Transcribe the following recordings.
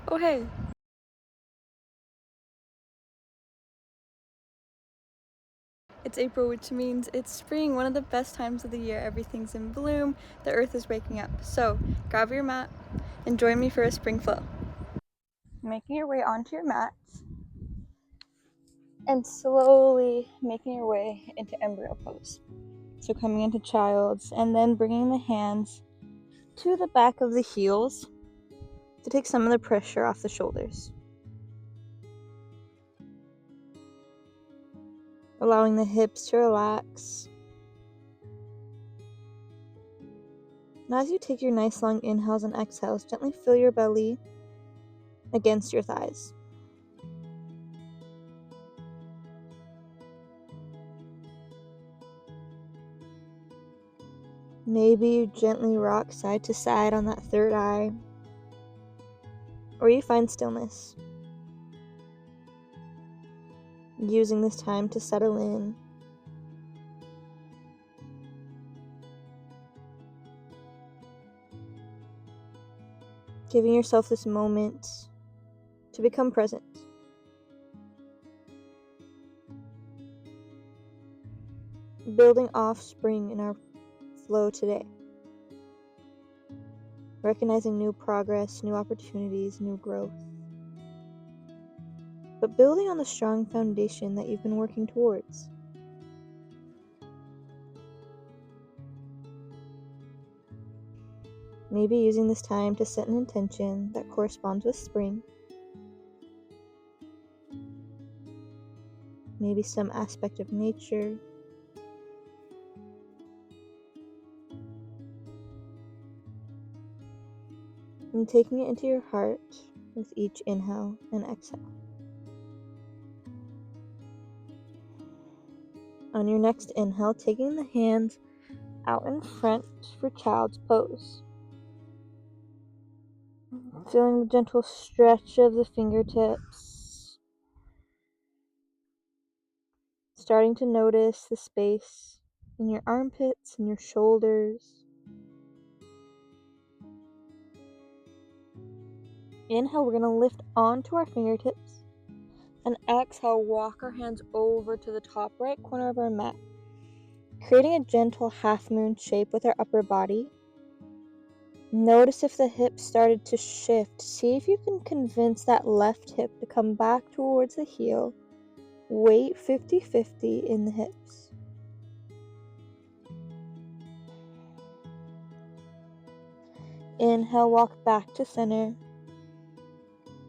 Oh, hey. It's April, which means it's spring, one of the best times of the year. Everything's in bloom, the earth is waking up. So grab your mat and join me for a spring flow. Making your way onto your mat and slowly making your way into embryo pose. So coming into child's and then bringing the hands to the back of the heels to take some of the pressure off the shoulders. Allowing the hips to relax. Now as you take your nice long inhales and exhales, gently fill your belly against your thighs. Maybe you gently rock side to side on that third eye, or you find stillness, using this time to settle in. Giving yourself this moment to become present. Building offspring in our flow today. Recognizing new progress, new opportunities, new growth. But building on the strong foundation that you've been working towards. Maybe using this time to set an intention that corresponds with spring. Maybe some aspect of nature. And taking it into your heart with each inhale and exhale. On your next inhale, taking the hands out in front for child's pose. Feeling the gentle stretch of the fingertips. Starting to notice the space in your armpits and your shoulders. Inhale, we're going to lift onto our fingertips. And exhale, walk our hands over to the top right corner of our mat, creating a gentle half moon shape with our upper body. Notice if the hips started to shift. See if you can convince that left hip to come back towards the heel. Weight 50-50 in the hips. Inhale, walk back to center.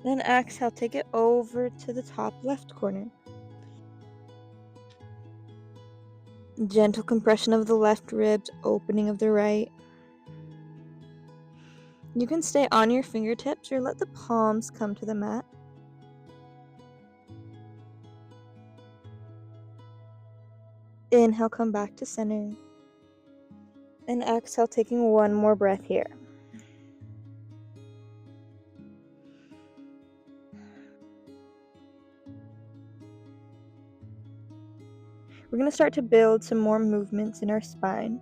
Then exhale, take it over to the top left corner. Gentle compression of the left ribs, opening of the right. You can stay on your fingertips or let the palms come to the mat. Inhale, come back to center. And exhale, taking one more breath here. We're going to start to build some more movements in our spine.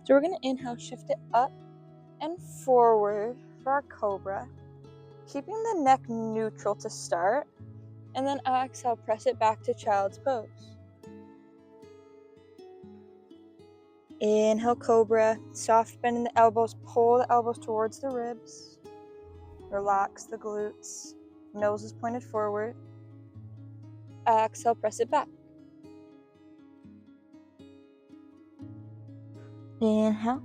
So we're going to inhale, shift it up and forward for our cobra, keeping the neck neutral to start, and then exhale, press it back to child's pose. Inhale, cobra, soft bend in the elbows, pull the elbows towards the ribs, relax the glutes, nose is pointed forward. Exhale, press it back. Inhale,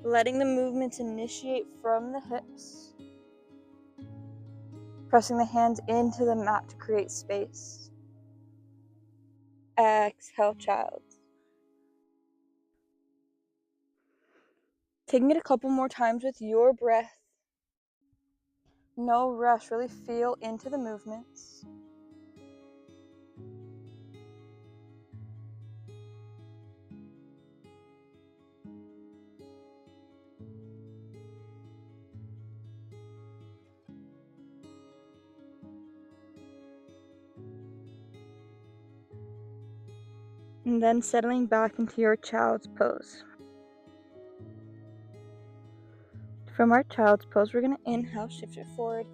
letting the movements initiate from the hips, pressing the hands into the mat to create space. Exhale, child. Taking it a couple more times with your breath. No rush, really feel into the movements. And then settling back into your child's pose. From our child's pose, we're going to inhale, shift it forward,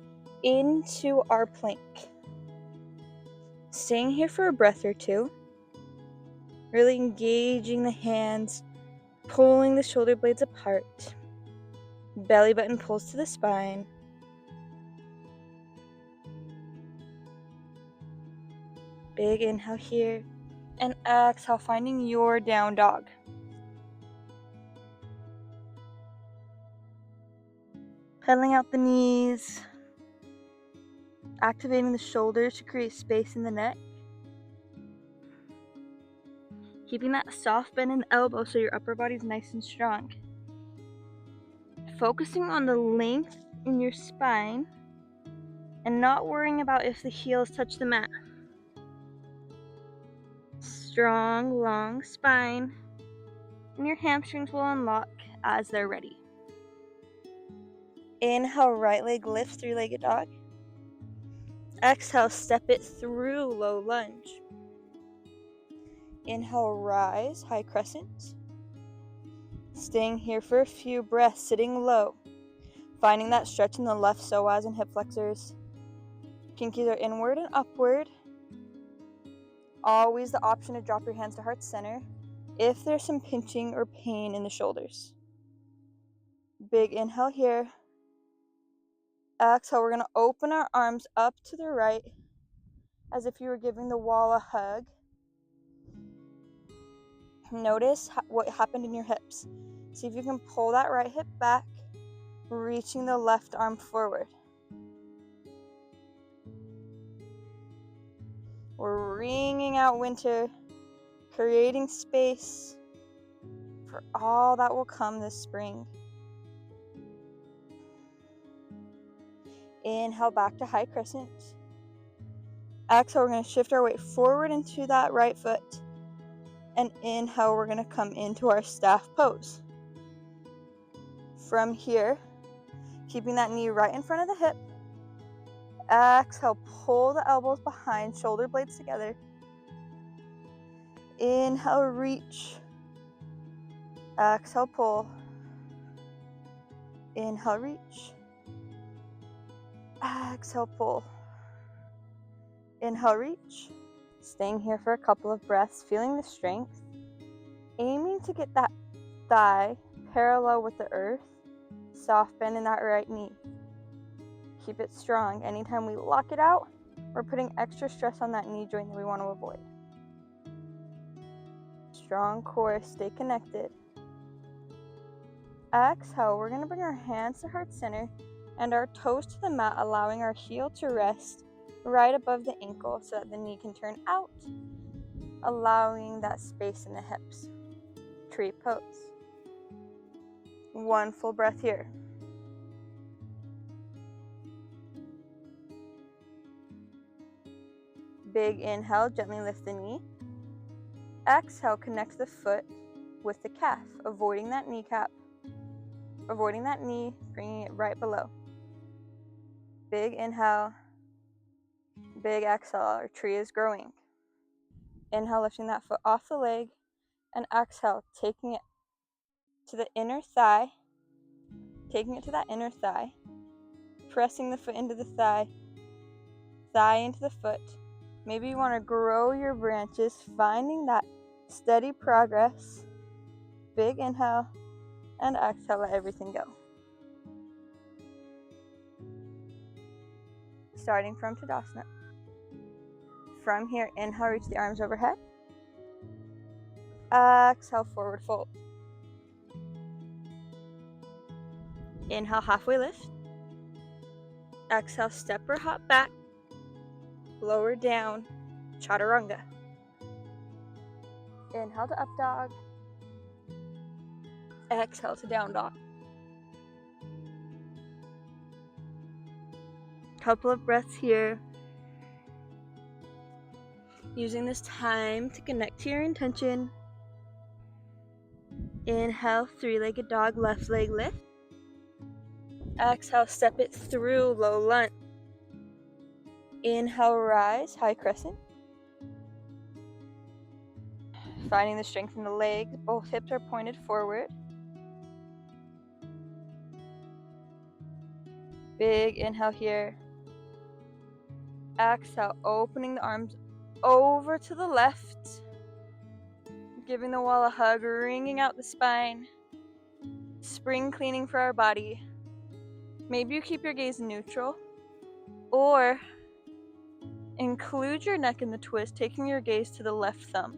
into our plank. Staying here for a breath or two, really engaging the hands, pulling the shoulder blades apart. Belly button pulls to the spine. Big inhale here, and exhale, finding your down dog. Pedaling out the knees, activating the shoulders to create space in the neck. Keeping that soft bend in the elbow so your upper body's nice and strong. Focusing on the length in your spine and not worrying about if the heels touch the mat. Strong, long spine, and your hamstrings will unlock as they're ready. Inhale, right leg lifts, three-legged dog. Exhale, step it through, low lunge. Inhale, rise, high crescent. Staying here for a few breaths, sitting low. Finding that stretch in the left psoas and hip flexors. Pinkies are inward and upward. Always the option to drop your hands to heart center if there's some pinching or pain in the shoulders. Big inhale here. Exhale, we're going to open our arms up to the right as if you were giving the wall a hug. Notice what happened in your hips. See if you can pull that right hip back, reaching the left arm forward. We're wringing out winter, creating space for all that will come this spring. Inhale back to high crescent. Exhale, we're going to shift our weight forward into that right foot. And inhale, we're going to come into our staff pose. From here, keeping that knee right in front of the hip. Exhale, pull the elbows behind, shoulder blades together. Inhale, reach. Exhale, pull. Inhale, reach. Exhale, pull. Inhale, reach. Staying here for a couple of breaths, feeling the strength. Aiming to get that thigh parallel with the earth. Soft bend in that right knee. Keep it strong. Anytime we lock it out, we're putting extra stress on that knee joint that we want to avoid. Strong core, stay connected. Exhale, we're going to bring our hands to heart center and our toes to the mat, allowing our heel to rest right above the ankle so that the knee can turn out, allowing that space in the hips. Tree pose. One full breath here. Big inhale, gently lift the knee. Exhale, connect the foot with the calf, avoiding that kneecap, avoiding that knee, bringing it right below. Big inhale, big exhale, our tree is growing. Inhale, lifting that foot off the leg, and exhale, taking it to the inner thigh, pressing the foot into the thigh, thigh into the foot. Maybe you want to grow your branches, finding that steady progress. Big inhale, and exhale, let everything go. Starting from Tadasana. From here, inhale, reach the arms overhead. Exhale, forward fold. Inhale, halfway lift. Exhale, step or hop back. Lower down, chaturanga. Inhale to up dog. Exhale to down dog. Couple of breaths here. Using this time to connect to your intention. Inhale, three-legged dog, left leg lift. Exhale, step it through, low lunge. Inhale, rise, high crescent. Finding the strength in the legs, both hips are pointed forward. Big inhale here. Exhale, opening the arms over to the left, giving the wall a hug, wringing out the spine. Spring cleaning for our body. Maybe you keep your gaze neutral, or include your neck in the twist, taking your gaze to the left thumb.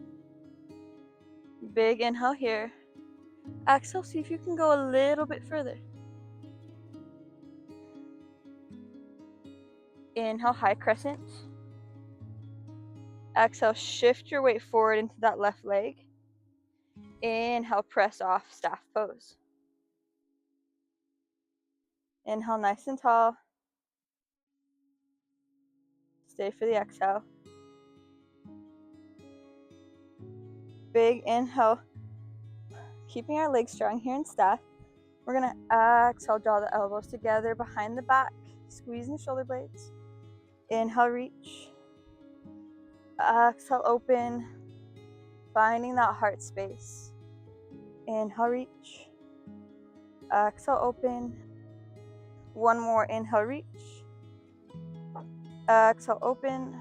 Big inhale here. Exhale, see if you can go a little bit further. Inhale, high crescent. Exhale, shift your weight forward into that left leg. Inhale, press off, staff pose. Inhale, nice and tall. Stay for the exhale. Big inhale. Keeping our legs strong here in staff. We're gonna exhale, draw the elbows together behind the back, squeezing the shoulder blades. Inhale, reach. Exhale, open, finding that heart space. Inhale, reach. Exhale, open. One more, inhale, reach. Exhale, open.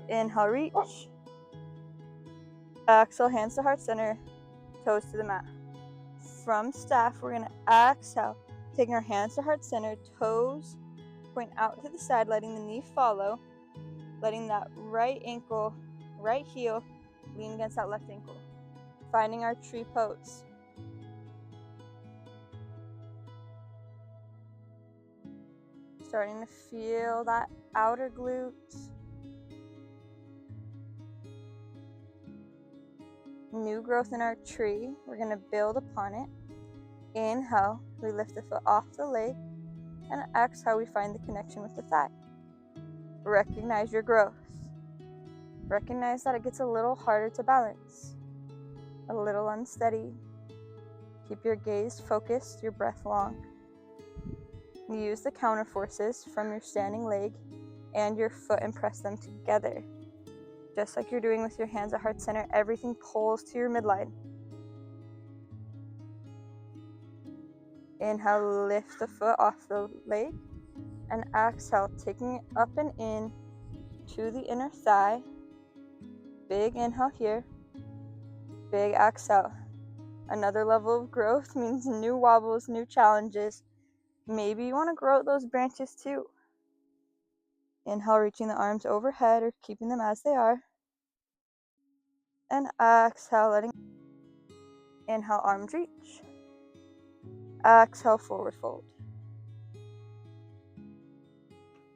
Inhale, reach. Exhale, hands to heart center, toes to the mat. From staff, we're gonna exhale, taking our hands to heart center, toes point out to the side, letting the knee follow, letting that right ankle, right heel lean against that left ankle. Finding our tree pose. Starting to feel that outer glutes. New growth in our tree. We're going to build upon it. Inhale, we lift the foot off the leg. And exhale, we find the connection with the thigh. Recognize your growth. Recognize that it gets a little harder to balance. A little unsteady. Keep your gaze focused, your breath long. Use the counter forces from your standing leg and your foot and press them together. Just like you're doing with your hands at heart center, everything pulls to your midline. Inhale, lift the foot off the leg. And exhale, taking it up and in to the inner thigh. Big inhale here. Big exhale. Another level of growth means new wobbles, new challenges. Maybe you want to grow those branches too. Inhale, reaching the arms overhead or keeping them as they are. And exhale, letting. Inhale, arms reach. Exhale, forward fold.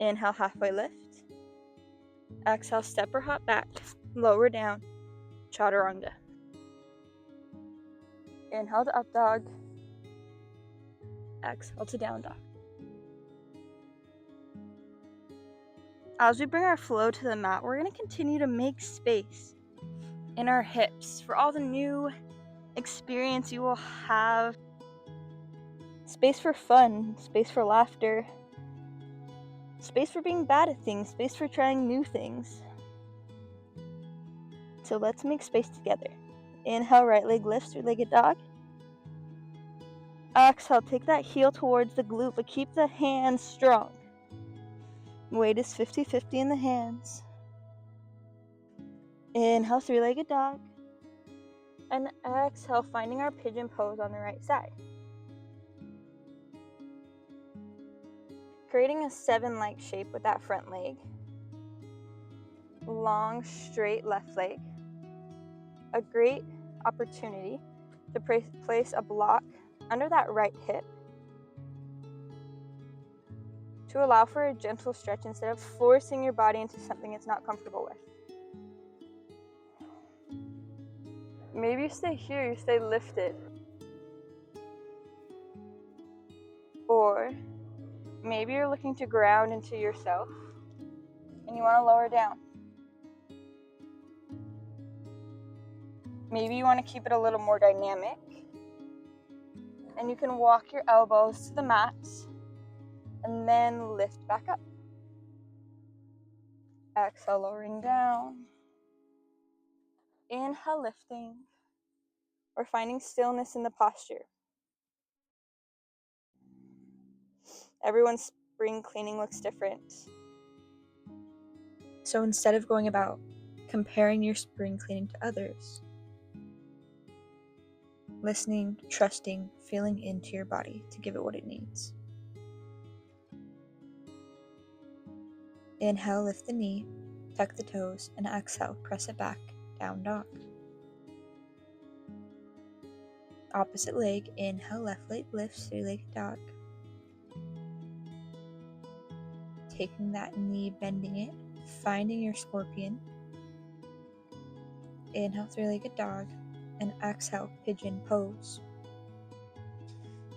Inhale, halfway lift. Exhale, step or hop back. Lower down. Chaturanga. Inhale to up dog. Exhale to down dog. As we bring our flow to the mat, we're going to continue to make space in our hips for all the new experience you will have. Space for fun, space for laughter, space for being bad at things, space for trying new things. So let's make space together. Inhale, right leg lifts, three-legged dog. Exhale, take that heel towards the glute, but keep the hands strong. Weight is 50-50 in the hands. Inhale, three-legged dog. And exhale, finding our pigeon pose on the right side. Creating a 7-leg shape with that front leg. Long, straight left leg. A great opportunity to place a block under that right hip to allow for a gentle stretch instead of forcing your body into something it's not comfortable with. Maybe you stay here, you stay lifted. Or maybe you're looking to ground into yourself and you want to lower down. Maybe you want to keep it a little more dynamic. And you can walk your elbows to the mat and then lift back up. Exhale, lowering down. Inhale, lifting. Or finding stillness in the posture. Everyone's spring cleaning looks different. So instead of going about comparing your spring cleaning to others, listening, trusting, feeling into your body to give it what it needs. Inhale, lift the knee, tuck the toes, and exhale, press it back, down dog. Opposite leg, inhale, left leg lifts, three-legged dog. Taking that knee, bending it, finding your scorpion. Inhale, three-legged dog, and exhale, pigeon pose.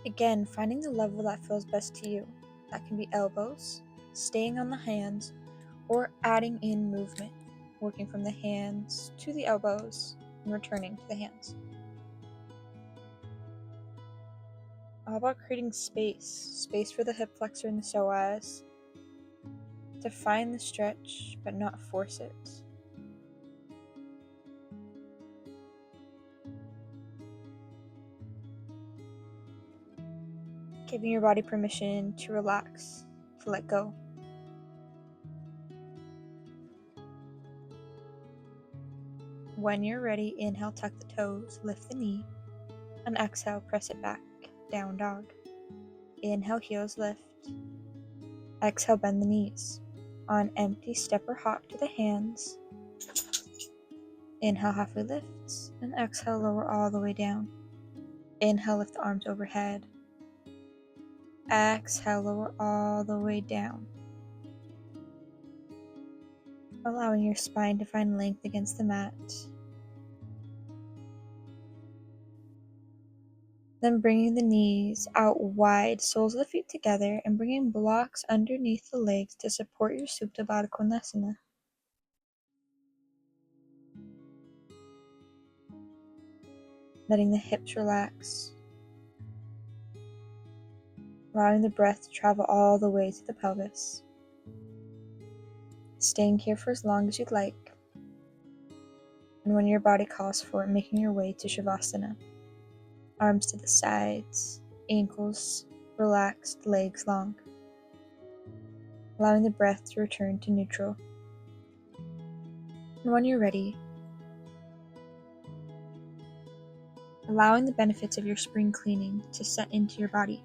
Again, finding the level that feels best to you. That can be elbows, staying on the hands, or adding in movement, working from the hands to the elbows and returning to the hands. All about creating space for the hip flexor and the psoas, to find the stretch but not force it. Giving your body permission to relax, to let go. When you're ready, inhale, tuck the toes, lift the knee, and exhale, press it back, down dog. Inhale, heels lift. Exhale, bend the knees. On empty, step or hop to the hands. Inhale, halfway lifts, and exhale, lower all the way down. Inhale, lift the arms overhead. Exhale, lower all the way down. Allowing your spine to find length against the mat. Then bringing the knees out wide, soles of the feet together, and bringing blocks underneath the legs to support your Supta Baddha Konasana. Letting the hips relax. Allowing the breath to travel all the way to the pelvis. Staying here for as long as you'd like. And when your body calls for it, making your way to Shavasana. Arms to the sides, ankles relaxed, legs long. Allowing the breath to return to neutral. And when you're ready, allowing the benefits of your spring cleaning to set into your body.